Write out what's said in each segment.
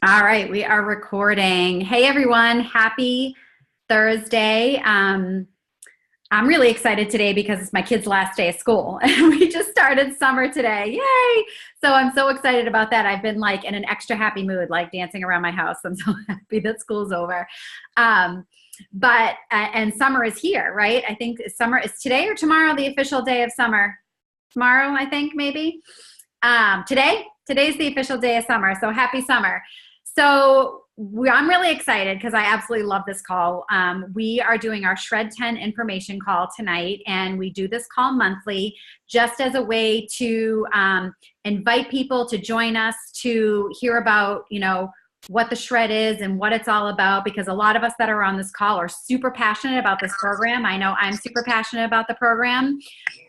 All right, we are recording. Hey everyone, happy Thursday. I'm really excited today because it's my kid's last day of school and we just started summer today. Yay! So I'm so excited about that. I've been like in an extra happy mood, like dancing around my house. I'm so happy that school's over. And summer is here, right? I think summer is today or tomorrow, the official day of summer. Tomorrow, I think maybe. Today's the official day of summer. So happy summer. I'm really excited because I absolutely love this call. We are doing our Shred10 information call tonight, and we do this call monthly just as a way to invite people to join us to hear about, what the shred is and what it's all about, because a lot of us that are on this call are super passionate about this program. I know I'm super passionate about the program.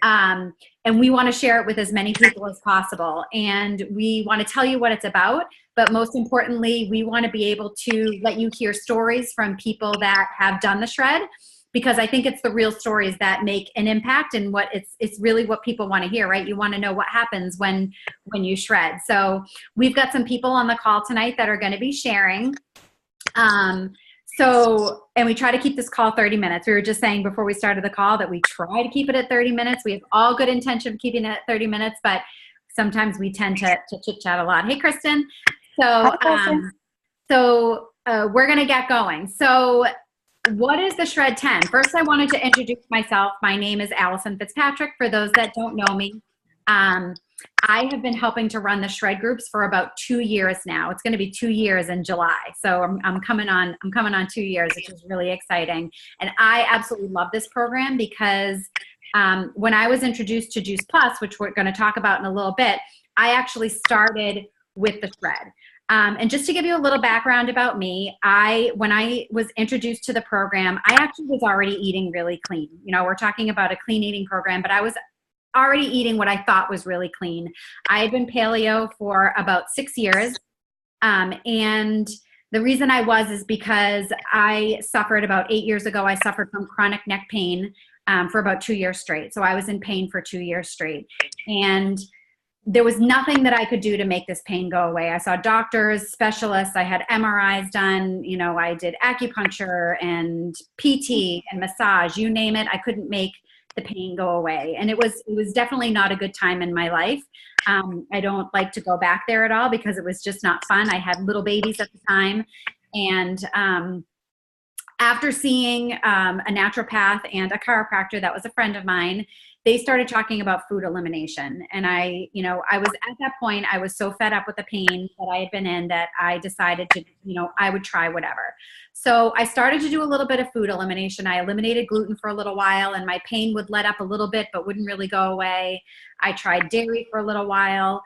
And we want to share it with as many people as possible. And we want to tell you what it's about. But most importantly, we want to be able to let you hear stories from people that have done the shred, because I think it's the real stories that make an impact, and it's really what people want to hear, right? You want to know what happens when you shred. So we've got some people on the call tonight that are going to be sharing. And we try to keep this call 30 minutes. We were just saying before we started the call that we try to keep it at 30 minutes. We have all good intention of keeping it at 30 minutes, but sometimes we tend to chit chat a lot. Hey, Kristen. We're going to get going. So what is the Shred10? First, I wanted to introduce myself. My name is Allison Fitzpatrick. For those that don't know me, I have been helping to run the shred groups for about 2 years now. It's going to be 2 years in July. So I'm coming on 2 years, which is really exciting. And I absolutely love this program because when I was introduced to Juice Plus, which we're going to talk about in a little bit, I actually started with the shred. And just to give you a little background about me, when I was introduced to the program, I actually was already eating really clean. We're talking about a clean eating program, but I was already eating what I thought was really clean. I had been paleo for about 6 years. And the reason I was is because I suffered about 8 years ago, I suffered from chronic neck pain for about 2 years straight. So I was in pain for 2 years straight. And there was nothing that I could do to make this pain go away. I saw doctors, specialists, I had MRIs done, I did acupuncture and PT and massage, you name it. I couldn't make the pain go away. And it was definitely not a good time in my life. I don't like to go back there at all because it was just not fun. I had little babies at the time. And after seeing a naturopath and a chiropractor that was a friend of mine, they started talking about food elimination. And I was at that point, I was so fed up with the pain that I had been in that I decided to, I would try whatever. So I started to do a little bit of food elimination. I eliminated gluten for a little while and my pain would let up a little bit, but wouldn't really go away. I tried dairy for a little while.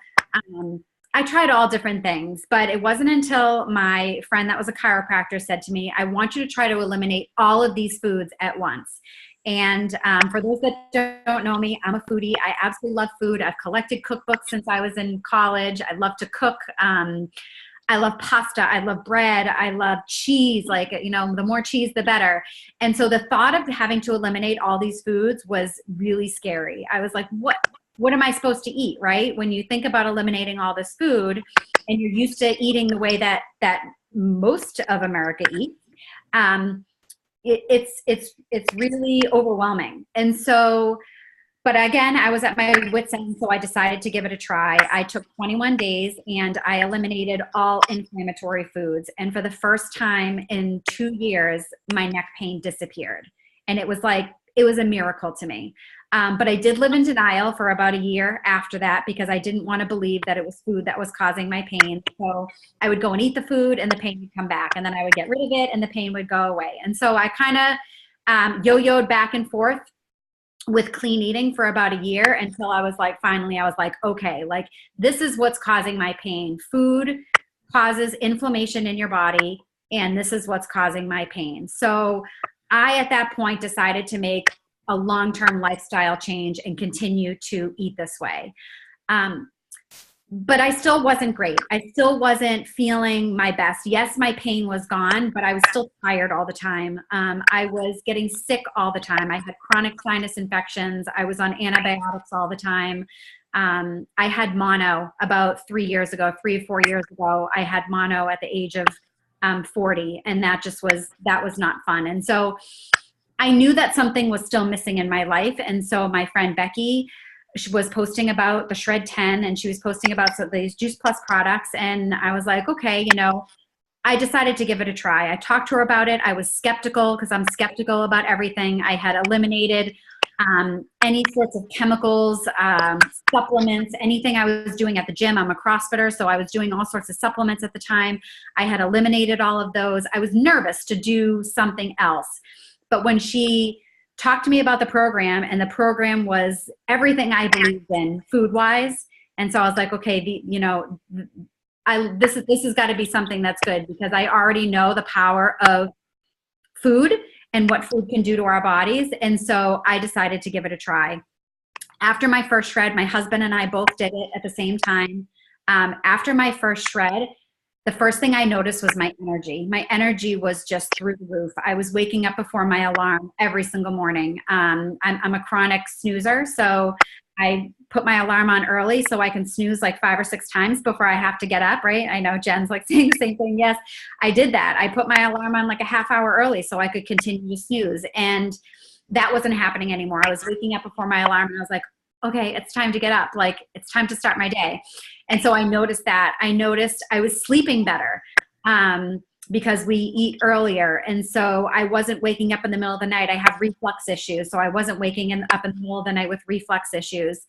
I tried all different things, but it wasn't until my friend that was a chiropractor said to me, I want you to try to eliminate all of these foods at once. And for those that don't know me, I'm a foodie. I absolutely love food. I've collected cookbooks since I was in college. I love to cook. I love pasta. I love bread. I love cheese. The more cheese, the better. And so the thought of having to eliminate all these foods was really scary. I was like, what am I supposed to eat, right? When you think about eliminating all this food and you're used to eating the way that most of America eats, it's really overwhelming. And so, but again, I was at my wit's end, so I decided to give it a try. I took 21 days and I eliminated all inflammatory foods. And for the first time in 2 years, my neck pain disappeared. And it was a miracle to me. But I did live in denial for about a year after that because I didn't want to believe that it was food that was causing my pain. So I would go and eat the food and the pain would come back, and then I would get rid of it and the pain would go away. And so I kind of yo-yoed back and forth with clean eating for about a year until finally I was like, okay, this is what's causing my pain. Food causes inflammation in your body, and this is what's causing my pain. So I, at that point, decided to make a long-term lifestyle change and continue to eat this way. But I still wasn't great. I still wasn't feeling my best. Yes, my pain was gone, but I was still tired all the time. I was getting sick all the time. I had chronic sinus infections. I was on antibiotics all the time. I had mono about 3 or 4 years ago. I had mono at the age of 40, and that was not fun. And so I knew that something was still missing in my life. And so my friend Becky, she was posting about the Shred10, and she was posting about these Juice Plus products. And I was like, okay, I decided to give it a try. I talked to her about it. I was skeptical because I'm skeptical about everything. I had eliminated any sorts of chemicals, supplements, anything I was doing at the gym. I'm a CrossFitter, so I was doing all sorts of supplements at the time. I had eliminated all of those. I was nervous to do something else. But when she talked to me about the program, and the program was everything I believed in food-wise, and so I was like, okay, this has got to be something that's good, because I already know the power of food and what food can do to our bodies. And so I decided to give it a try. After my first shred, my husband and I both did it at the same time. After my first shred, the first thing I noticed was my energy. My energy was just through the roof. I was waking up before my alarm every single morning. I'm a chronic snoozer, so I put my alarm on early so I can snooze like 5 or 6 times before I have to get up, right? I know Jen's like saying the same thing. Yes, I did that. I put my alarm on like a half hour early so I could continue to snooze. And that wasn't happening anymore. I was waking up before my alarm, and I was like, okay, it's time to get up. Like, it's time to start my day. And so I noticed that. I noticed I was sleeping better because we eat earlier. And so I wasn't waking up in the middle of the night. I have reflux issues. So I wasn't waking up in the middle of the night with reflux issues.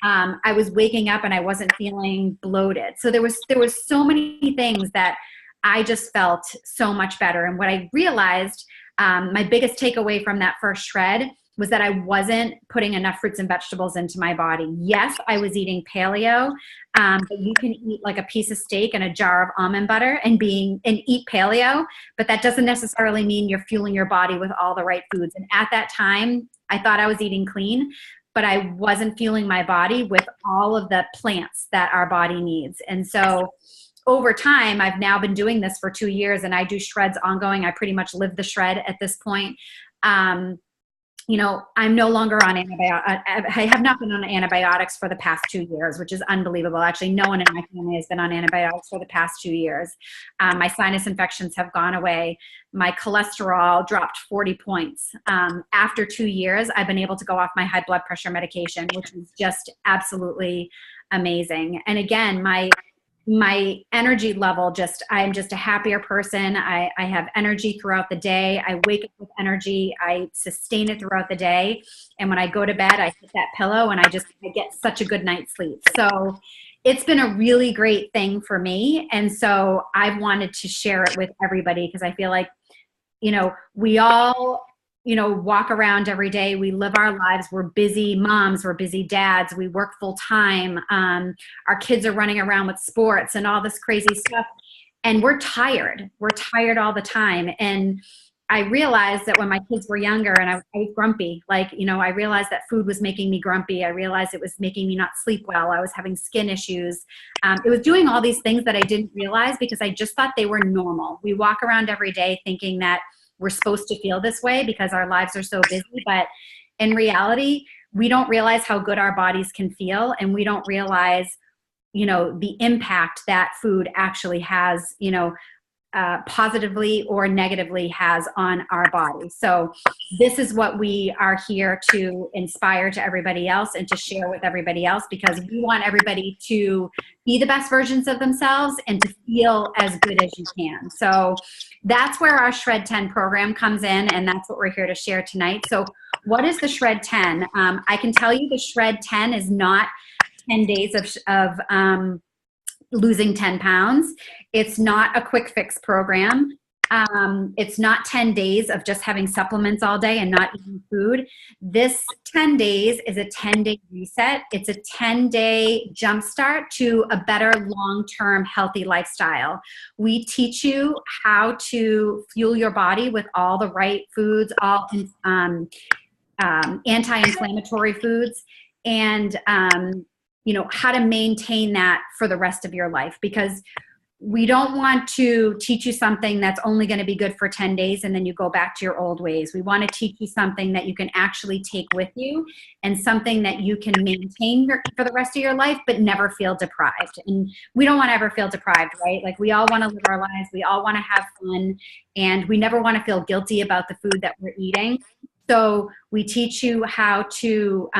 I was waking up and I wasn't feeling bloated. So there was so many things that I just felt so much better. And what I realized, my biggest takeaway from that first shred was that I wasn't putting enough fruits and vegetables into my body. Yes, I was eating paleo, but you can eat like a piece of steak and a jar of almond butter and eat paleo, but that doesn't necessarily mean you're fueling your body with all the right foods. And at that time, I thought I was eating clean, but I wasn't fueling my body with all of the plants that our body needs. And so over time, I've now been doing this for 2 years, and I do shreds ongoing. I pretty much live the shred at this point. I'm no longer on antibiotics. I have not been on antibiotics for the past 2 years, which is unbelievable. Actually, no one in my family has been on antibiotics for the past 2 years. My sinus infections have gone away. My cholesterol dropped 40 points. After 2 years, I've been able to go off my high blood pressure medication, which is just absolutely amazing. And again, my energy level, I'm just a happier person. I have energy throughout the day. I wake up with energy. I sustain it throughout the day. And when I go to bed, I hit that pillow and I get such a good night's sleep. So it's been a really great thing for me. And so I've wanted to share it with everybody, because I feel like, we all walk around every day. We live our lives. We're busy moms. We're busy dads. We work full time. Our kids are running around with sports and all this crazy stuff. And we're tired. We're tired all the time. And I realized that when my kids were younger and I was grumpy, I realized that food was making me grumpy. I realized it was making me not sleep well. I was having skin issues. It was doing all these things that I didn't realize because I just thought they were normal. We walk around every day thinking that we're supposed to feel this way because our lives are so busy. But in reality, we don't realize how good our bodies can feel. And we don't realize, the impact that food actually has, positively or negatively has on our body. So this is what we are here to inspire to everybody else and to share with everybody else, because we want everybody to be the best versions of themselves and to feel as good as you can. So that's where our Shred10 program comes in, and that's what we're here to share tonight. So what is the Shred10? I can tell you the Shred10 is not 10 days of losing 10 pounds. It's not a quick fix program. It's not 10 days of just having supplements all day and not eating food. This 10 days is a 10-day reset. It's a 10-day jumpstart to a better long-term healthy lifestyle. We teach you how to fuel your body with all the right foods, all anti-inflammatory foods, and how to maintain that for the rest of your life. Because we don't want to teach you something that's only going to be good for 10 days and then you go back to your old ways. We want to teach you something that you can actually take with you and something that you can maintain for the rest of your life, but never feel deprived. And we don't want to ever feel deprived, right? Like, we all want to live our lives. We all want to have fun, and we never want to feel guilty about the food that we're eating. So we teach you how to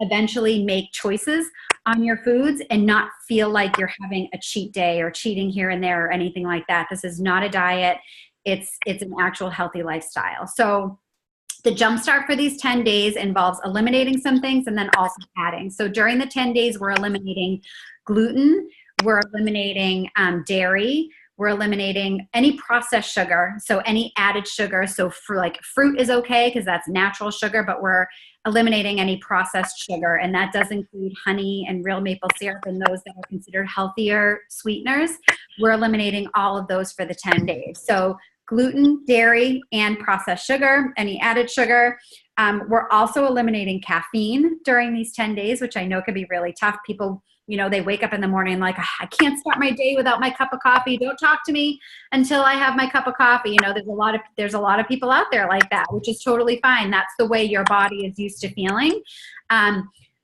eventually make choices on your foods and not feel like you're having a cheat day or cheating here and there or anything like that. This is not a diet. It's an actual healthy lifestyle. So the jumpstart for these 10 days involves eliminating some things and then also adding. So during the 10 days, we're eliminating gluten, we're eliminating dairy, we're eliminating any processed sugar, so any added sugar. So for like fruit is okay because that's natural sugar, but we're eliminating any processed sugar, and that does include honey and real maple syrup and those that are considered healthier sweeteners. We're eliminating all of those for the 10 days. So gluten, dairy, and processed sugar, any added sugar. We're also eliminating caffeine during these 10 days, which I know can be really tough. People, they wake up in the morning like, I can't start my day without my cup of coffee. Don't talk to me until I have my cup of coffee. There's a lot of people out there like that, which is totally fine. That's the way your body is used to feeling.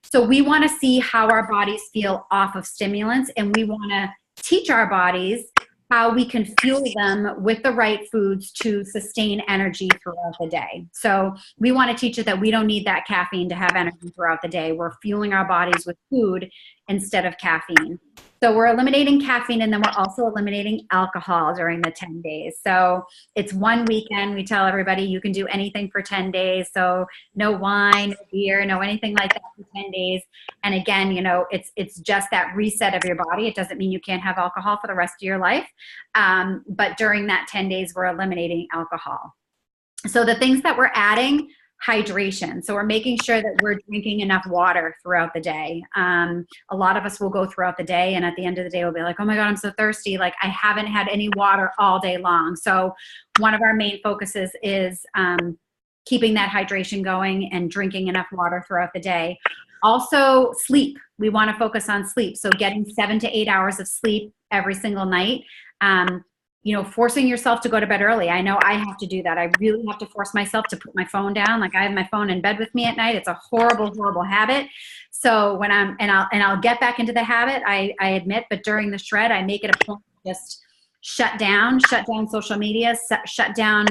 So we want to see how our bodies feel off of stimulants, and we want to teach our bodies how we can fuel them with the right foods to sustain energy throughout the day. So we want to teach it that we don't need that caffeine to have energy throughout the day. We're fueling our bodies with food instead of caffeine. So we're eliminating caffeine, and then we're also eliminating alcohol during the 10 days. So it's one weekend. We tell everybody you can do anything for 10 days. So no wine, no beer, no anything like that for 10 days. And again, it's just that reset of your body. It doesn't mean you can't have alcohol for the rest of your life. But during that 10 days, we're eliminating alcohol. So the things that we're adding: hydration. So we're making sure that we're drinking enough water throughout the day. A lot of us will go throughout the day, and at the end of the day, we'll be like, oh my God, I'm so thirsty. Like, I haven't had any water all day long. So one of our main focuses is keeping that hydration going and drinking enough water throughout the day. Also, sleep. We want to focus on sleep. So getting 7 to 8 hours of sleep every single night. Forcing yourself to go to bed early. I know I have to do that. I really have to force myself to put my phone down. Like, I have my phone in bed with me at night. It's a horrible, horrible habit. So when I'll get back into the habit, I admit, but during the shred, I make it a point to just shut down social media, shut down,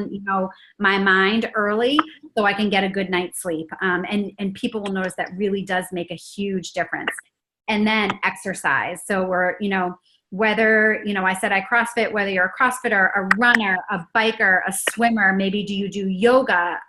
my mind early so I can get a good night's sleep. And people will notice that really does make a huge difference. And then exercise. So we're, whether, I said I CrossFit, whether you're a CrossFitter, a runner, a biker, a swimmer, maybe do you do yoga?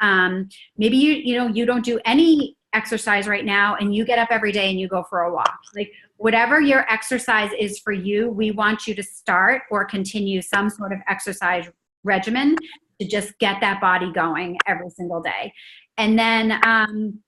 Maybe you don't do any exercise right now and you get up every day and you go for a walk. Like, whatever your exercise is for you, we want you to start or continue some sort of exercise regimen to just get that body going every single day. And then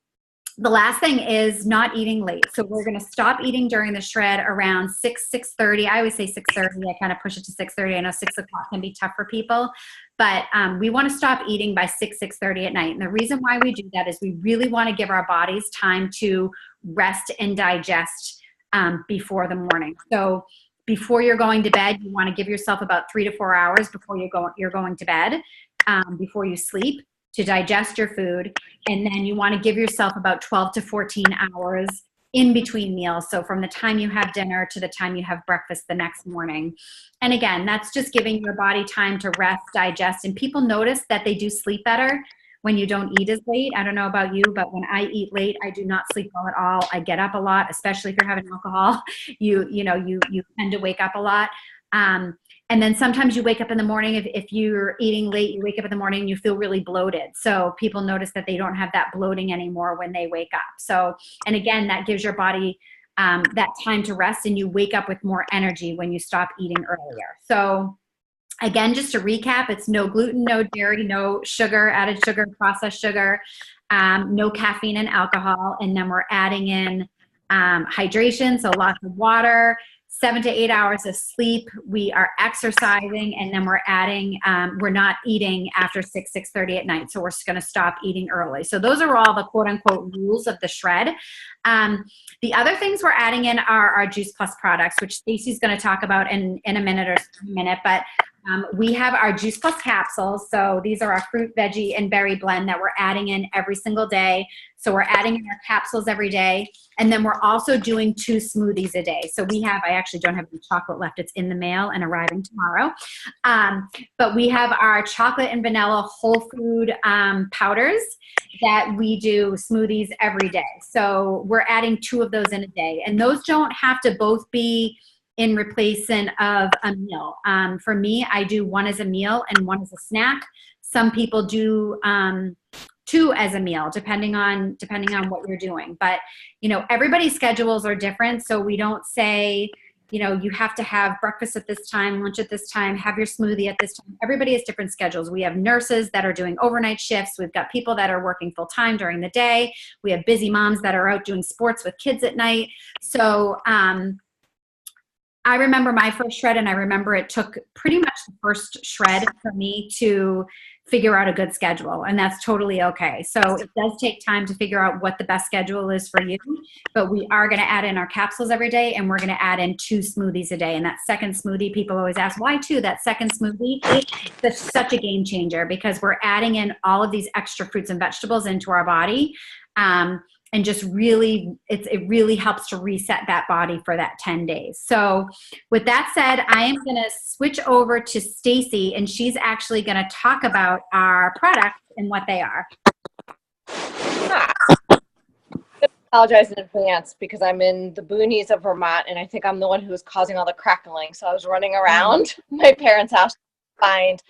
the last thing is not eating late. So we're going to stop eating during the shred around 6:30. I always say 6:30. I kind of push it to 6:30. I know 6 o'clock can be tough for people, but we want to stop eating by 6:30 at night. And the reason why we do that is we really want to give our bodies time to rest and digest before the morning. So before you're going to bed, you want to give yourself about 3 to 4 hours before you're going to bed, before you sleep, to digest your food. And then you want to give yourself about 12 to 14 hours in between meals. So from the time you have dinner to the time you have breakfast the next morning. And again, that's just giving your body time to rest, digest. And people notice that they do sleep better when you don't eat as late. I don't know about you, but when I eat late, I do not sleep well at all. I get up a lot, especially if you're having alcohol. You tend to wake up a lot. And then sometimes you wake up in the morning, if you're eating late, you wake up in the morning and you feel really bloated. So people notice that they don't have that bloating anymore when they wake up. So, and again, that gives your body that time to rest, and you wake up with more energy when you stop eating earlier. So again, just to recap, it's no gluten, no dairy, no sugar, added sugar, processed sugar, no caffeine and alcohol. And then we're adding in hydration, so lots of water, 7 to 8 hours of sleep. We are exercising, and then we're adding, we're not eating after 6:30 at night. So we're going to stop eating early. So those are all the quote unquote rules of the shred. The other things we're adding in are our Juice Plus products, which Stacey's going to talk about in a minute. But we have our Juice Plus capsules. So these are our fruit, veggie, and berry blend that we're adding in every single day. So we're adding in our capsules every day. And then we're also doing 2 smoothies a day. So we have, I actually don't have any chocolate left. It's in the mail and arriving tomorrow. But we have our chocolate and vanilla whole food powders that we do smoothies every day. So we're adding 2 of those in a day. And those don't have to both be in replacement of a meal. For me, I do 1 as a meal and 1 as a snack. Some people do 2 as a meal, depending on what you're doing. But, you know, everybody's schedules are different. So we don't say, you know, you have to have breakfast at this time, lunch at this time, have your smoothie at this time. Everybody has different schedules. We have nurses that are doing overnight shifts. We've got people that are working full time during the day. We have busy moms that are out doing sports with kids at night. So, I remember my first shred, and I remember it took pretty much the first shred for me to figure out a good schedule, and that's totally okay. So it does take time to figure out what the best schedule is for you, but we are going to add in our capsules every day, and we're going to add in 2 smoothies a day. And that second smoothie, people always ask, why 2? That second smoothie, that's such a game changer because we're adding in all of these extra fruits and vegetables into our body. And just really, it really helps to reset that body for that 10 days. So with that said, I am going to switch over to Stacey, and she's actually going to talk about our products and what they are. I apologize in advance because I'm in the boonies of Vermont, and I think I'm the one who was causing all the crackling. So I was running around my parents' house to find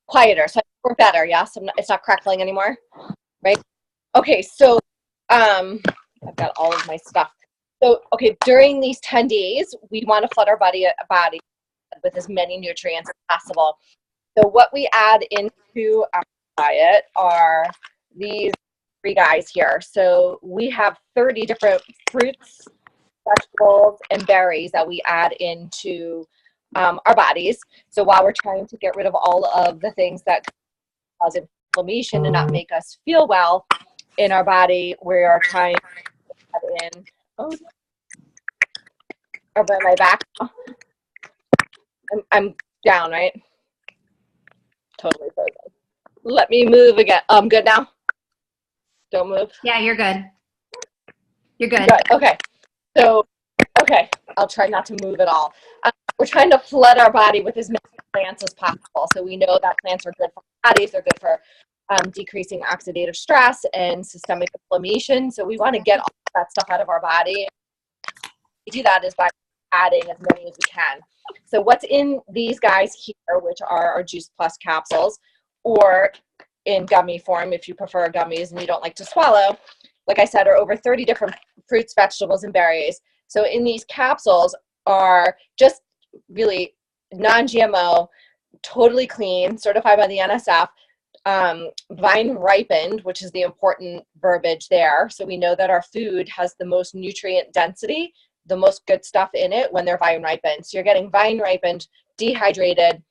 quieter. So we're better, yes? It's not crackling anymore, right? Okay, so I've got all of my stuff. So, okay, during these 10 days, we want to flood our body with as many nutrients as possible. So what we add into our diet are these 3 guys here. So we have 30 different fruits, vegetables, and berries that we add into our bodies. So while we're trying to get rid of all of the things that cause inflammation and not make us feel well in our body, we are trying to add in, over my back. I'm down, right? Totally frozen. Let me move again. Good now? Don't move? Yeah, you're good. You're good. Good. Okay. So, okay, I'll try not to move at all. We're trying to flood our body with as many plants as possible. So we know that plants are good for our bodies. They're good for decreasing oxidative stress and systemic inflammation. So we want to get all that stuff out of our body. We do that is by adding as many as we can. So what's in these guys here, which are our Juice Plus capsules, or in gummy form if you prefer gummies and you don't like to swallow, like I said, are over 30 different fruits, vegetables, and berries. So in these capsules are just really non-GMO, totally clean, certified by the NSF, vine ripened, which is the important verbiage there. So we know that our food has the most nutrient density, the most good stuff in it when they're vine ripened. So you're getting vine ripened, dehydrated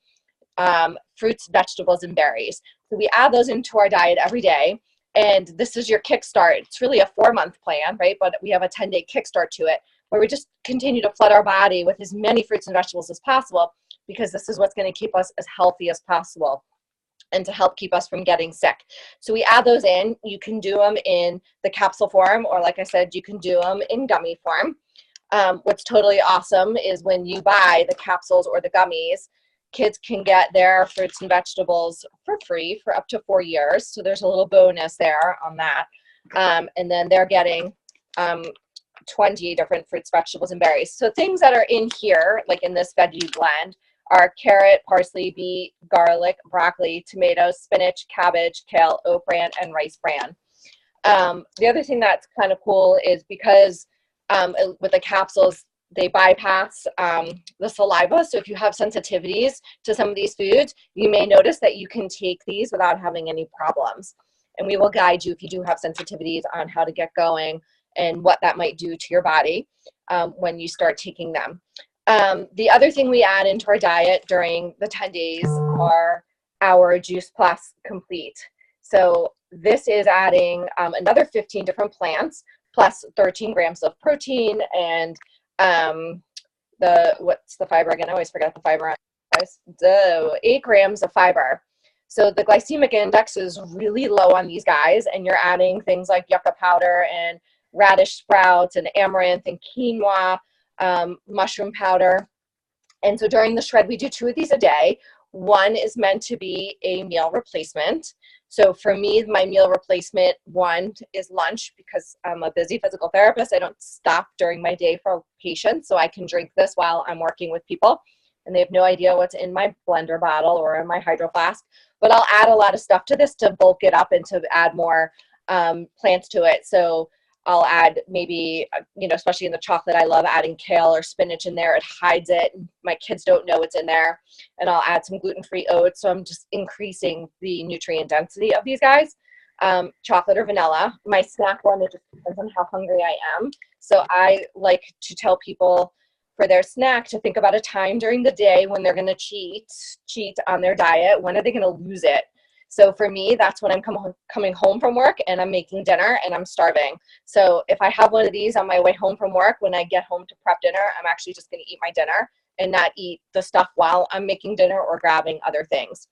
fruits, vegetables, and berries. So we add those into our diet every day. And this is your kickstart. It's really a 4-month plan, right? But we have a 10-day kickstart to it where we just continue to flood our body with as many fruits and vegetables as possible, because this is what's going to keep us as healthy as possible and to help keep us from getting sick. So we add those in. You can do them in the capsule form, or like I said, you can do them in gummy form. What's totally awesome is when you buy the capsules or the gummies, kids can get their fruits and vegetables for free for up to 4 years. So there's a little bonus there on that. And then they're getting 20 different fruits, vegetables, and berries. So things that are in here, like in this veggie blend, are carrot, parsley, beet, garlic, broccoli, tomatoes, spinach, cabbage, kale, oat bran, and rice bran. The other thing that's kind of cool is because with the capsules, they bypass the saliva. So if you have sensitivities to some of these foods, you may notice that you can take these without having any problems. And we will guide you if you do have sensitivities on how to get going and what that might do to your body when you start taking them. The other thing we add into our diet during the 10 days are our Juice Plus Complete. So this is adding another 15 different plants plus 13 grams of protein and what's the fiber again? I always forget the fiber. 8 grams of fiber. So the glycemic index is really low on these guys, and you're adding things like yucca powder and radish sprouts and amaranth and quinoa, mushroom powder. And so during the shred, we do 2 of these a day. One is meant to be a meal replacement. So for me, my meal replacement one is lunch, because I'm a busy physical therapist. I don't stop during my day for patients, so I can drink this while I'm working with people. And they have no idea what's in my blender bottle or in my hydro flask. But I'll add a lot of stuff to this to bulk it up and to add more plants to it. So I'll add maybe, especially in the chocolate, I love adding kale or spinach in there. It hides it. My kids don't know what's in there. And I'll add some gluten-free oats. So I'm just increasing the nutrient density of these guys. Chocolate or vanilla. My snack one, it just depends on how hungry I am. So I like to tell people for their snack to think about a time during the day when they're going to cheat on their diet. When are they going to lose it? So for me, that's when I'm coming home from work and I'm making dinner and I'm starving. So if I have one of these on my way home from work, when I get home to prep dinner, I'm actually just going to eat my dinner and not eat the stuff while I'm making dinner or grabbing other things.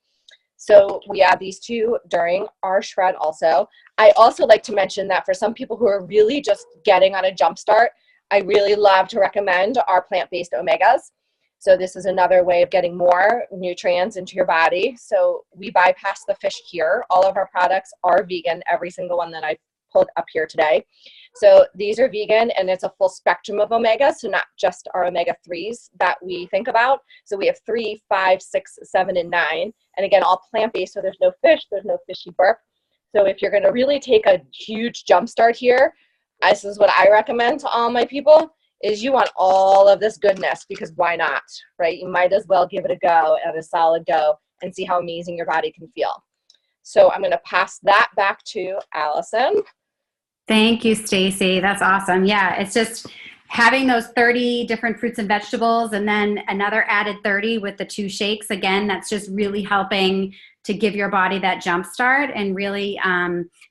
So we add these 2 during our shred also. I also like to mention that for some people who are really just getting on a jump start, I really love to recommend our plant-based omegas. So this is another way of getting more nutrients into your body. So we bypass the fish here. All of our products are vegan, every single one that I pulled up here today. So these are vegan, and it's a full spectrum of omegas, so not just our omega-3s that we think about. So we have 3, 5, 6, 7, and 9. And again, all plant-based, so there's no fish, there's no fishy burp. So if you're going to really take a huge jump start here, this is what I recommend to all my people, is you want all of this goodness, because why not, right? You might as well give it a go, and a solid go, and see how amazing your body can feel. So I'm going to pass that back to Allison. Thank you, Stacy. That's awesome. Yeah, it's just having those 30 different fruits and vegetables, and then another added 30 with the 2 shakes. Again, that's just really helping to give your body that jump start and really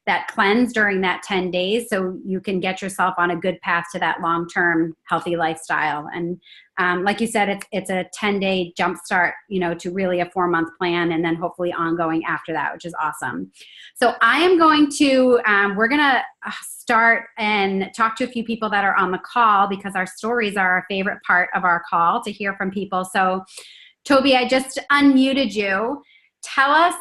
that cleanse during that 10 days, so you can get yourself on a good path to that long-term healthy lifestyle. And like you said, it's a 10-day jump start, to really a 4-month plan, and then hopefully ongoing after that, which is awesome. So I am going to, we're going to start and talk to a few people that are on the call, because our stories are our favorite part of our call, to hear from people. So Toby, I just unmuted you. Tell us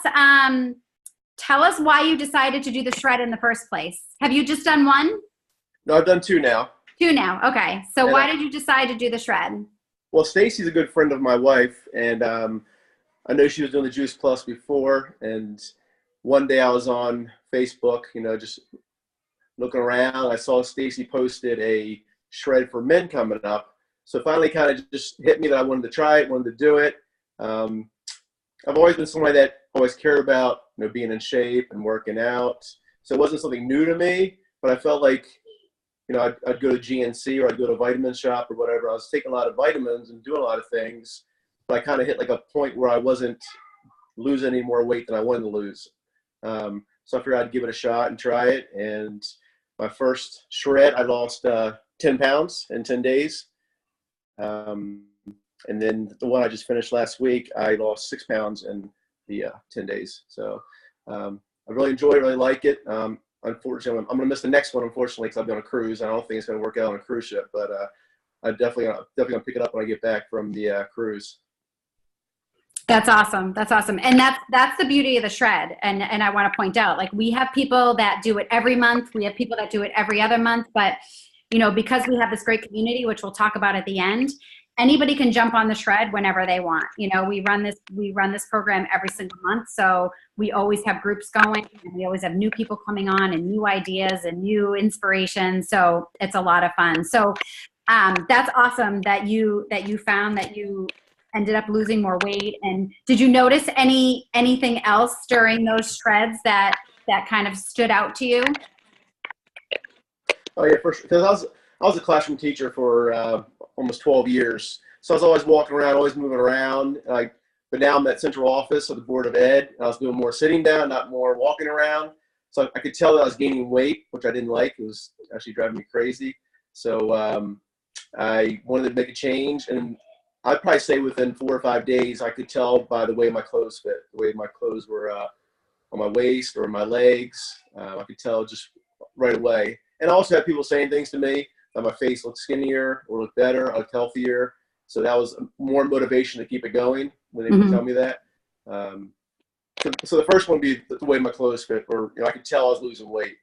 why you decided to do the shred in the first place. Have you just done 1? No, I've done 2 now. 2 now. Okay. So why did you decide to do the shred? Well, Stacy's a good friend of my wife, and I know she was doing the Juice Plus before. And one day I was on Facebook, just looking around. I saw Stacy posted a shred for men coming up. So finally kind of just hit me that I wanted to try it, wanted to do it. I've always been somebody that always cared about, being in shape and working out. So it wasn't something new to me, but I felt like, I'd go to GNC or I'd go to a vitamin shop or whatever. I was taking a lot of vitamins and doing a lot of things, but I kind of hit like a point where I wasn't losing any more weight than I wanted to lose. So I figured I'd give it a shot and try it. And my first shred, I lost 10 pounds in 10 days. And then the one I just finished last week, I lost 6 pounds in the 10 days. So I really enjoy it, really like it. Unfortunately, I'm going to miss the next one, unfortunately, because I'll be on a cruise. I don't think it's going to work out on a cruise ship, but I'm definitely going to pick it up when I get back from the cruise. That's awesome. That's awesome. And that's the beauty of the shred. And I want to point out, like, we have people that do it every month. We have people that do it every other month. But, because we have this great community, which we'll talk about at the end, anybody can jump on the shred whenever they want. We run this program every single month. So we always have groups going, and we always have new people coming on and new ideas and new inspiration. So it's a lot of fun. So that's awesome that you found that you ended up losing more weight. And did you notice anything else during those shreds that kind of stood out to you? Oh yeah, for sure. Because I was a classroom teacher for almost 12 years. So I was always walking around, always moving around. But now I'm at central office of the Board of Ed. I was doing more sitting down, not more walking around. So I could tell that I was gaining weight, which I didn't like. It was actually driving me crazy. So I wanted to make a change. And I'd probably say within 4 or 5 days, I could tell by the way my clothes fit, the way my clothes were on my waist or my legs. I could tell just right away. And I also had people saying things to me that my face looked skinnier or looked better, I looked healthier. So that was more motivation to keep it going when they would tell me that. So the first one would be the way my clothes fit, or I could tell I was losing weight.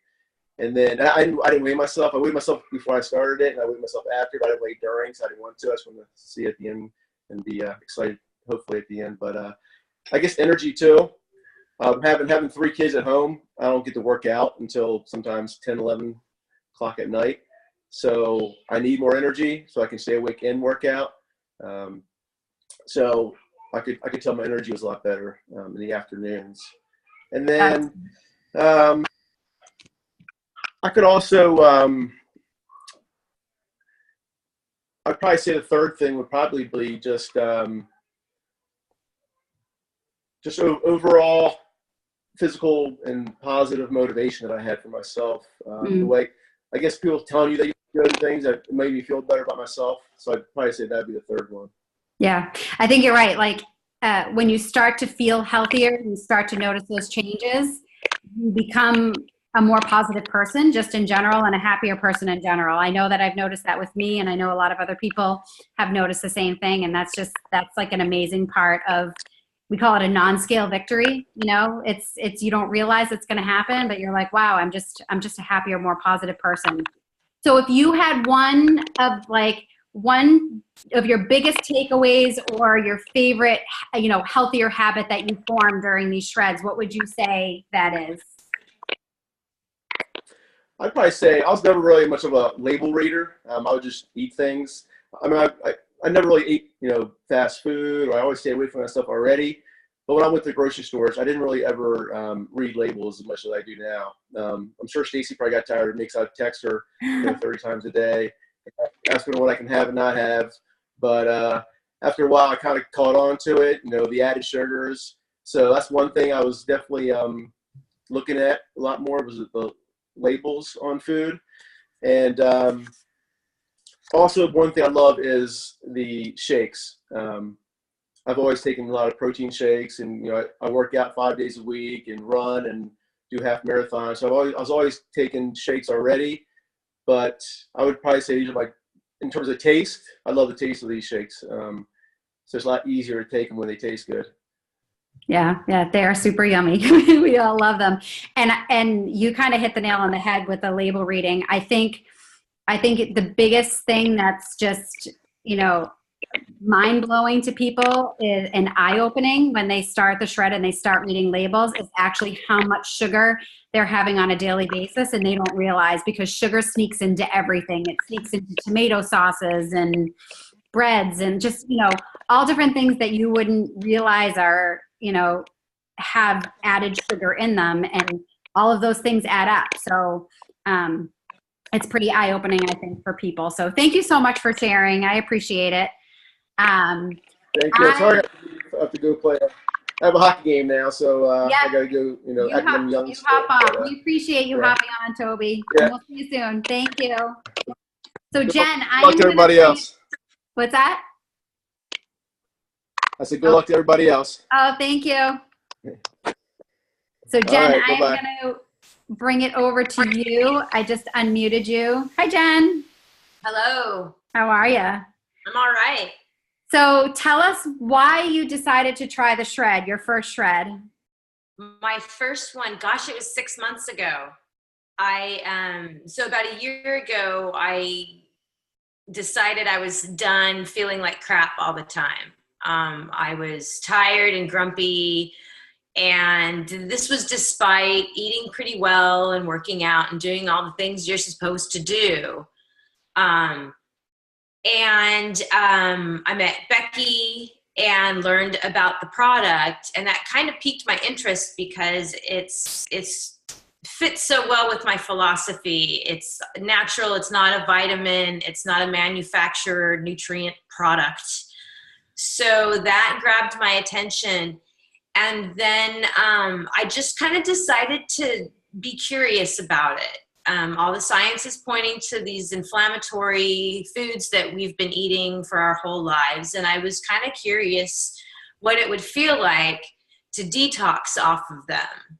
And then I didn't weigh myself. I weighed myself before I started it, and I weighed myself after, but I didn't weigh during, so I didn't want to. I just wanted to see at the end and be excited, hopefully, at the end. But I guess energy, too. Having 3 kids at home, I don't get to work out until sometimes 10, 11 o'clock at night. So I need more energy so I can stay awake and work out. So I could tell my energy was a lot better in the afternoons. And then I could also, I'd probably say the third thing would probably be just overall physical and positive motivation that I had for myself. The way, I guess, people telling you that you go to things that made me feel better about myself. So I'd probably say that'd be the third one. Yeah, I think you're right. Like when you start to feel healthier, you start to notice those changes, you become a more positive person just in general and a happier person in general. I know that I've noticed that with me, and I know a lot of other people have noticed the same thing. And that's like an amazing part of, we call it a non-scale victory. It's you don't realize it's going to happen, but you're like, wow, I'm just a happier, more positive person. So if you had one of your biggest takeaways or your favorite, healthier habit that you formed during these shreds, what would you say that is? I'd probably say I was never really much of a label reader. I would just eat things. I mean, I never really ate, fast food, or I always stay away from that stuff already. But when I went to the grocery stores, I didn't really ever read labels as much as I do now. I'm sure Stacy probably got tired of me because I'd text her 30 times a day, asking her what I can have and not have. But after a while, I kind of caught on to it, the added sugars. So that's one thing I was definitely looking at a lot more, was the labels on food. And also one thing I love is the shakes. I've always taken a lot of protein shakes, and I work out 5 days a week and run and do half marathons. So I was always taking shakes already, but I would probably say like in terms of taste, I love the taste of these shakes. So it's a lot easier to take them when they taste good. Yeah, they are super yummy. We all love them. And you kind of hit the nail on the head with the label reading. I think the biggest thing that's just, mind-blowing to people is, and eye-opening when they start the shred and they start reading labels, is actually how much sugar they're having on a daily basis, and they don't realize, because sugar sneaks into everything. It sneaks into tomato sauces and breads and just, all different things that you wouldn't realize are, have added sugar in them, and all of those things add up. So it's pretty eye-opening, I think, for people. So thank you so much for sharing. I appreciate it. Thank you. Sorry, I have to go play. I have a hockey game now, so I got to go. You hop off. We appreciate you hopping on, Toby. Yeah. We'll see you soon. Thank you. So Jen, good luck to everybody else. What's that? I said good luck to everybody else. Oh, thank you. So Jen, right, I'm going to bring it over to you. I just unmuted you. Hi, Jen. Hello. How are you? I'm all right. So tell us why you decided to try the shred, your first shred. My first one, gosh, it was 6 months ago. So about a year ago, I decided I was done feeling like crap all the time. I was tired and grumpy, and this was despite eating pretty well and working out and doing all the things you're supposed to do. I met Becky and learned about the product, and that kind of piqued my interest because it's fits so well with my philosophy. It's natural. It's not a vitamin. It's not a manufactured nutrient product. So that grabbed my attention. And then I just kind of decided to be curious about it. All the science is pointing to these inflammatory foods that we've been eating for our whole lives. And I was kind of curious what it would feel like to detox off of them.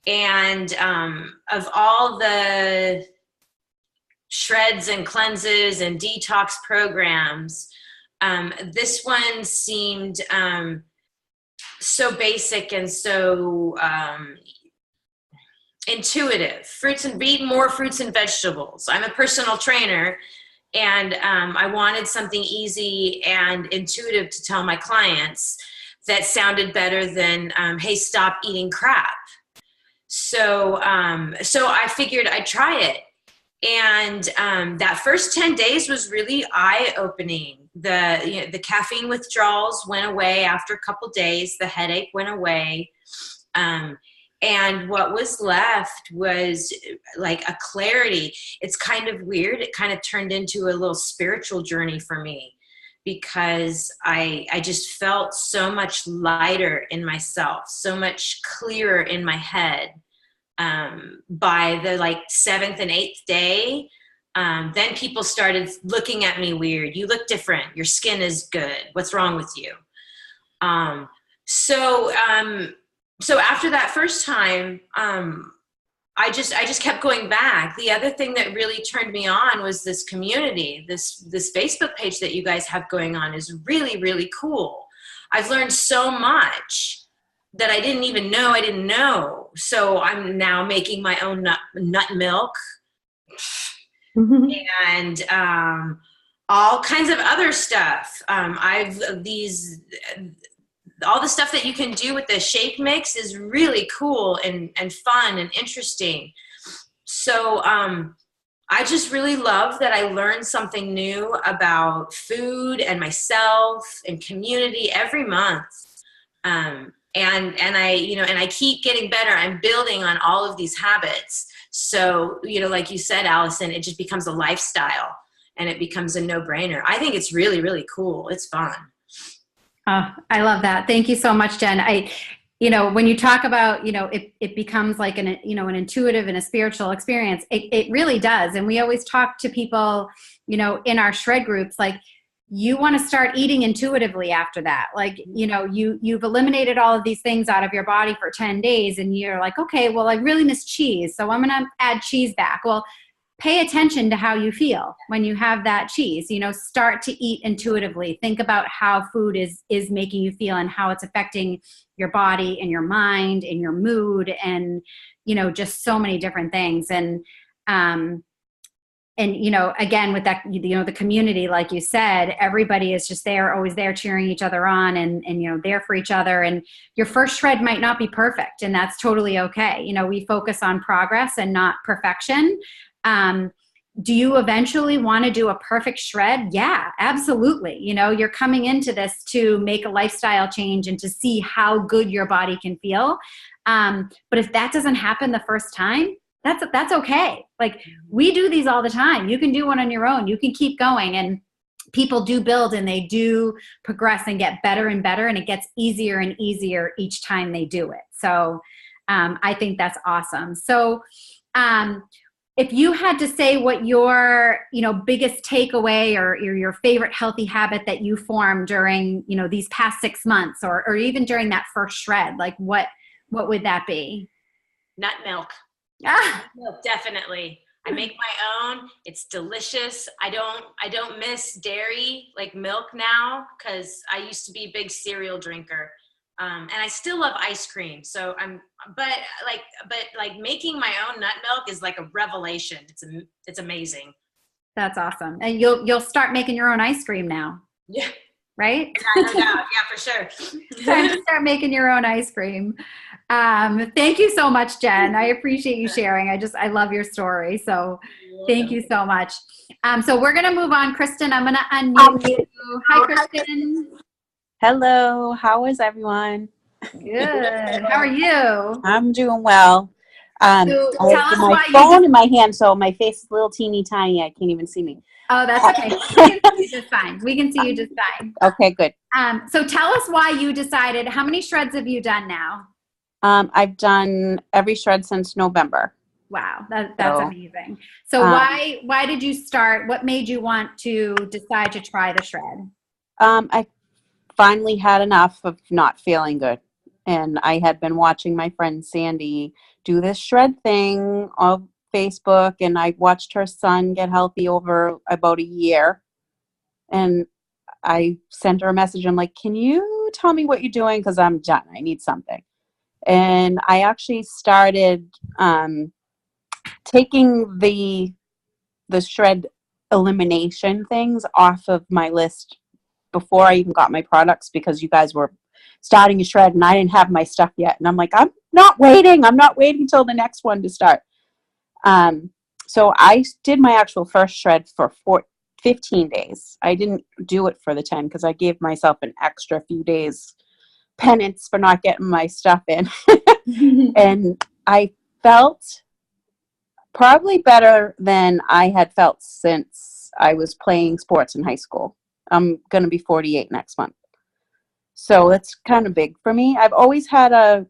And of all the shreds and cleanses and detox programs, this one seemed so basic and so intuitive. Eat more fruits and vegetables. I'm a personal trainer, and I wanted something easy and intuitive to tell my clients that sounded better than, hey, stop eating crap. So I figured I'd try it. And that first 10 days was really eye-opening. The caffeine withdrawals went away after a couple days. The headache went away. And what was left was like a clarity. It's kind of weird. It kind of turned into a little spiritual journey for me, because I just felt so much lighter in myself, so much clearer in my head. By the 7th and 8th day, then people started looking at me weird. You look different. Your skin is good. What's wrong with you? So after that first time, I just kept going back. The other thing that really turned me on was this community. This Facebook page that you guys have going on is really, really cool. I've learned so much that I didn't even know I didn't know. So I'm now making my own nut milk and all kinds of other stuff. All the stuff that you can do with the shake mix is really cool and fun and interesting. So I just really love that I learned something new about food and myself and community every month. And I keep getting better. I'm building on all of these habits. So, like you said, Allison, it just becomes a lifestyle and it becomes a no-brainer. I think it's really, really cool. It's fun. Oh, I love that. Thank you so much, Jen. When you talk about, it becomes like an intuitive and a spiritual experience, it really does. And we always talk to people, in our shred groups, like, you want to start eating intuitively after that. Like, you've eliminated all of these things out of your body for 10 days and you're like, okay, well, I really miss cheese, so I'm going to add cheese back. Well, pay attention to how you feel when you have that cheese. Start to eat intuitively. Think about how food is making you feel and how it's affecting your body and your mind and your mood and, just so many different things. And again, with that, the community, like you said, everybody is just there, always there cheering each other on and there for each other. And your first shred might not be perfect, and that's totally okay. We focus on progress and not perfection. Do you eventually want to do a perfect shred? Yeah, absolutely. You're coming into this to make a lifestyle change and to see how good your body can feel. But if that doesn't happen the first time, that's okay. Like, we do these all the time. You can do one on your own. You can keep going, and people do build and they do progress and get better and better, and it gets easier and easier each time they do it. So I think that's awesome. So if you had to say what your biggest takeaway or your favorite healthy habit that you formed during these past 6 months or even during that first shred, like what would that be? Nut milk. Ah. Milk, definitely. I make my own. It's delicious. I don't miss dairy like milk now, because I used to be a big cereal drinker. And I still love ice cream. So but making my own nut milk is like a revelation. It's amazing. That's awesome. And you'll start making your own ice cream now. Yeah. Right? Yeah, no doubt. Yeah, for sure. Time to start making your own ice cream. Thank you so much, Jen. I appreciate you sharing. I love your story. So thank you so much. So we're going to move on. Kristen, I'm going to unmute you. Hi, Kristen. Hello. How is everyone? Good. How are you? I'm doing well. So I tell have us my why you phone in my hand, so my face is a little teeny tiny. I can't even see me. Oh, that's okay. We can see you just fine. We can see you just fine. Okay, good. So tell us why you decided, how many shreds have you done now? I've done every shred since November. Wow, that's So, amazing. So why did you start? What made you want to decide to try the shred? I finally had enough of not feeling good. And I had been watching my friend Sandy do this shred thing on Facebook, and I watched her son get healthy over about a year. And I sent her a message. I'm like, can you tell me what you're doing? Because I'm done. I need something. And I actually started taking the shred elimination things off of my list before I even got my products, because you guys were starting a shred and I didn't have my stuff yet. And I'm like, I'm not waiting till the next one to start. So I did my actual first shred for 15 days. I didn't do it for the 10 because I gave myself an extra few days penance for not getting my stuff in. And I felt probably better than I had felt since I was playing sports in high school. I'm going to be 48 next month. So it's kind of big for me. I've always had a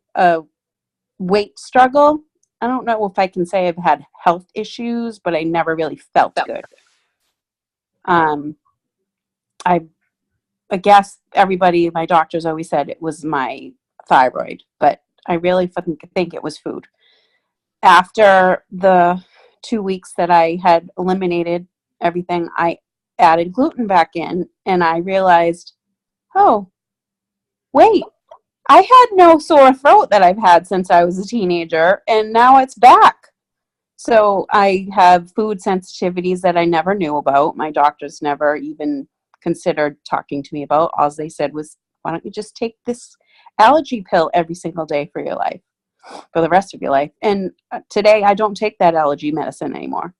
weight struggle. I don't know if I can say I've had health issues, but I never really felt good. I guess everybody, my doctors always said it was my thyroid, but I really think it was food. After the 2 weeks that I had eliminated everything, I added gluten back in, and I realized, oh, wait, I had no sore throat that I've had since I was a teenager, and now it's back. So I have food sensitivities that I never knew about. My doctors never even considered talking to me about. All they said was, why don't you just take this allergy pill every single day for your life, for the rest of your life? And today I don't take that allergy medicine anymore.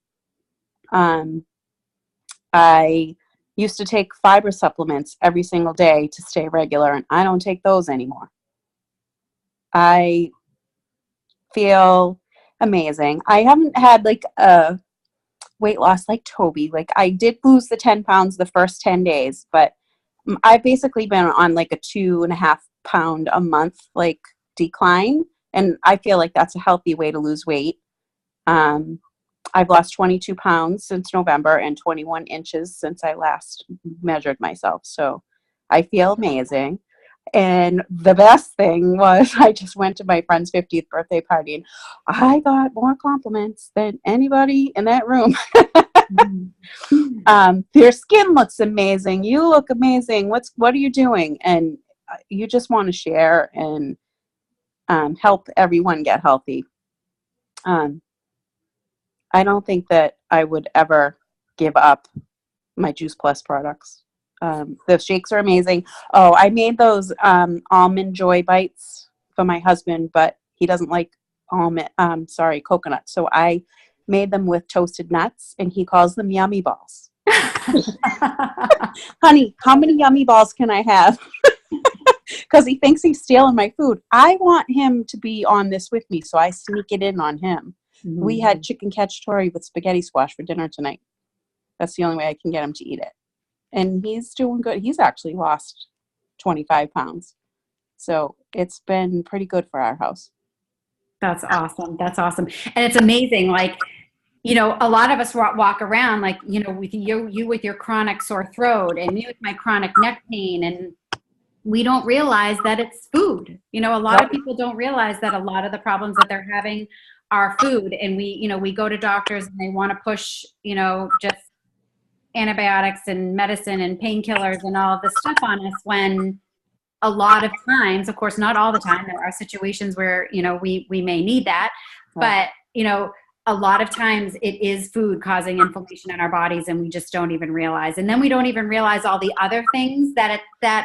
I used to take fiber supplements every single day to stay regular, and I don't take those anymore. I feel amazing. I haven't had like a weight loss like Toby. Like, I did lose the 10 pounds the first 10 days, but I've basically been on like a 2.5 pound a month like decline, and I feel like that's a healthy way to lose weight. I've lost 22 pounds since November and 21 inches since I last measured myself. So I feel amazing. And the best thing was, I just went to my friend's 50th birthday party, and I got more compliments than anybody in that room. Your skin looks amazing. You look amazing. What are you doing? And you just want to share and help everyone get healthy. I don't think that I would ever give up my Juice Plus products. The shakes are amazing. Oh, I made those almond joy bites for my husband, but he doesn't like coconut. So I made them with toasted nuts, and he calls them yummy balls. Honey, how many yummy balls can I have? Because he thinks he's stealing my food. I want him to be on this with me, so I sneak it in on him. Mm-hmm. We had chicken cacciatore with spaghetti squash for dinner tonight. That's the only way I can get him to eat it. And he's doing good. He's actually lost 25 pounds. So it's been pretty good for our house. That's awesome. That's awesome. And it's amazing. Like, you know, a lot of us walk around like, you know, with you with your chronic sore throat, and me with my chronic neck pain, and we don't realize that it's food. You know, a lot of people don't realize that a lot of the problems that they're having are food. And we go to doctors and they want to push, you know, just antibiotics and medicine and painkillers and all of this stuff on us, when a lot of times, of course, not all the time, there are situations where, you know, we may need that, but, you know, a lot of times it is food causing inflammation in our bodies, and we just don't even realize. And then we don't even realize all the other things that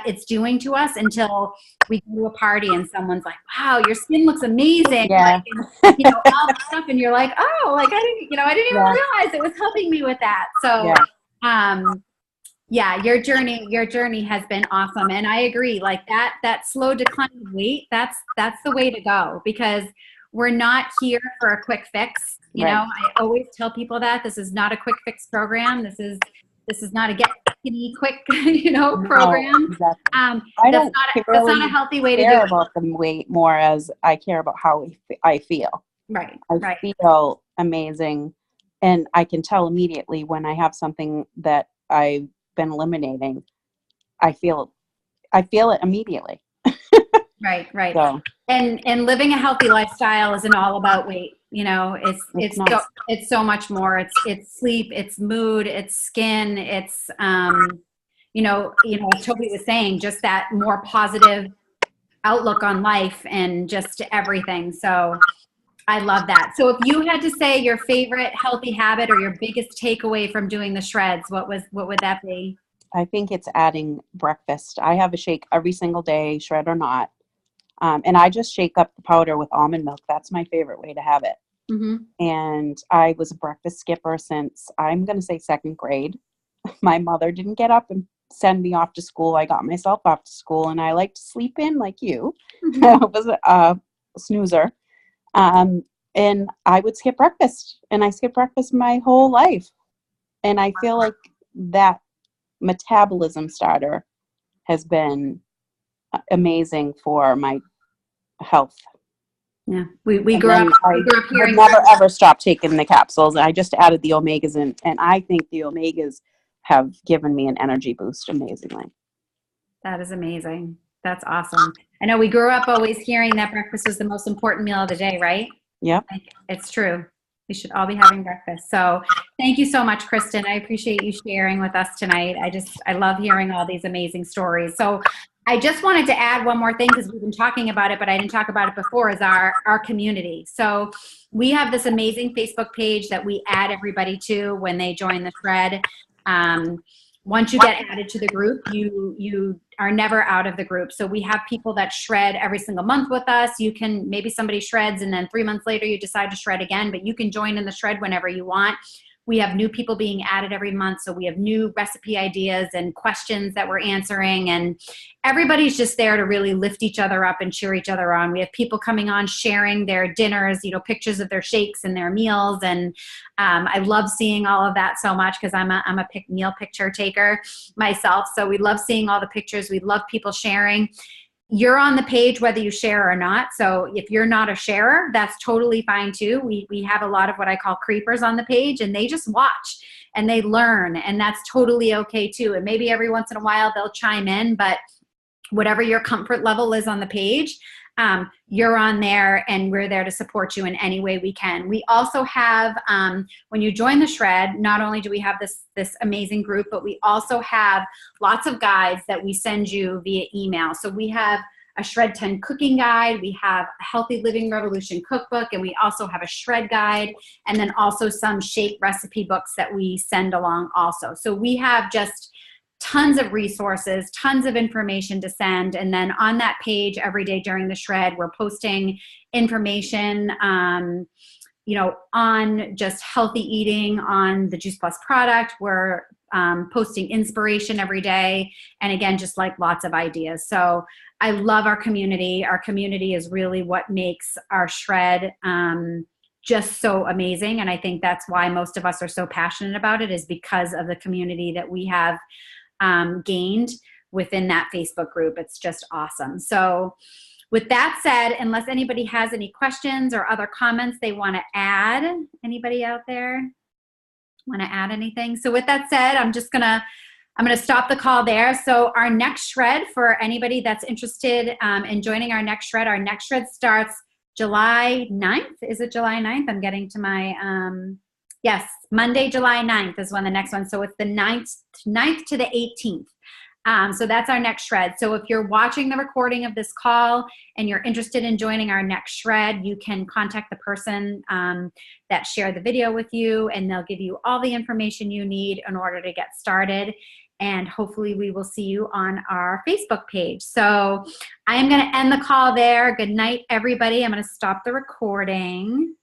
it's doing to us until we go to a party and someone's like, wow, your skin looks amazing. Yeah. Like, and, you know, all that stuff. And you're like, oh, like I didn't even realize it was helping me with that. So, your journey has been awesome. And I agree, like that slow decline of weight, that's the way to go, because we're not here for a quick fix. You Right. know, I always tell people that this is not a quick fix program. This is not a get skinny quick, program. Exactly. Um, I that's don't that's not a healthy way to do care it. about the weight more as I care about how I feel. Right. I Right. feel amazing, and I can tell immediately when I have something that I've been eliminating. I feel it immediately. Right. Right. So And living a healthy lifestyle isn't all about weight. not. It's so much more. It's sleep, it's mood, it's skin, it's as Toby was saying, just that more positive outlook on life and just everything. So I love that. So if you had to say your favorite healthy habit or your biggest takeaway from doing the shreds, what would that be? I think it's adding breakfast. I have a shake every single day, shred or not. And I just shake up the powder with almond milk. That's my favorite way to have it. Mm-hmm. And I was a breakfast skipper since, I'm going to say, second grade. My mother didn't get up and send me off to school. I got myself off to school, and I like to sleep in like you. Mm-hmm. I was a snoozer. And I would skip breakfast, and I skipped breakfast my whole life. And I feel like that metabolism starter has been amazing for my health. Yeah, we And grew up. then We grew up I hearing. would never ever stop taking the capsules. I just added the omegas in, and I think the omegas have given me an energy boost amazingly. That is amazing. That's awesome. I know we grew up always hearing that breakfast was the most important meal of the day, right? Yep. It's true. We should all be having breakfast. So thank you so much, Kristen. I appreciate you sharing with us tonight. I love hearing all these amazing stories. So I just wanted to add one more thing, because we've been talking about it, but I didn't talk about it before, is our community. So we have this amazing Facebook page that we add everybody to when they join the Shred. Once you get added to the group, you are never out of the group. So we have people that shred every single month with us. Maybe somebody shreds and then 3 months later you decide to shred again, but you can join in the Shred whenever you want. We have new people being added every month. So we have new recipe ideas and questions that we're answering, and everybody's just there to really lift each other up and cheer each other on. We have people coming on sharing their dinners, pictures of their shakes and their meals. And I love seeing all of that so much, because I'm a meal picture taker myself. So we love seeing all the pictures. We love people sharing. You're on the page whether you share or not. So if you're not a sharer, that's totally fine too. We have a lot of what I call creepers on the page, and they just watch and they learn, and that's totally okay too. And maybe every once in a while they'll chime in, but whatever your comfort level is on the page, you're on there, and we're there to support you in any way we can. We also have, when you join the Shred, not only do we have this amazing group, but we also have lots of guides that we send you via email. So we have a Shred10 cooking guide, we have a Healthy Living Revolution cookbook, and we also have a Shred guide, and then also some shake recipe books that we send along also. So we have just tons of resources, tons of information to send. And then on that page every day during the Shred, we're posting information, on just healthy eating, on the Juice Plus product. We're posting inspiration every day. And again, just like lots of ideas. So I love our community. Our community is really what makes our Shred just so amazing. And I think that's why most of us are so passionate about it, is because of the community that we have gained within that Facebook group. It's just awesome. So with that said, unless anybody has any questions or other comments they want to add, anybody out there want to add anything? So with that said, I'm going to stop the call there. So our next Shred, for anybody that's interested in joining our next Shred starts July 9th. Is it July 9th? I'm getting to my, yes, Monday, July 9th is when the next one. So it's the 9th to the 18th. So that's our next Shred. So if you're watching the recording of this call and you're interested in joining our next Shred, you can contact the person that shared the video with you, and they'll give you all the information you need in order to get started. And hopefully we will see you on our Facebook page. So I am going to end the call there. Good night, everybody. I'm going to stop the recording.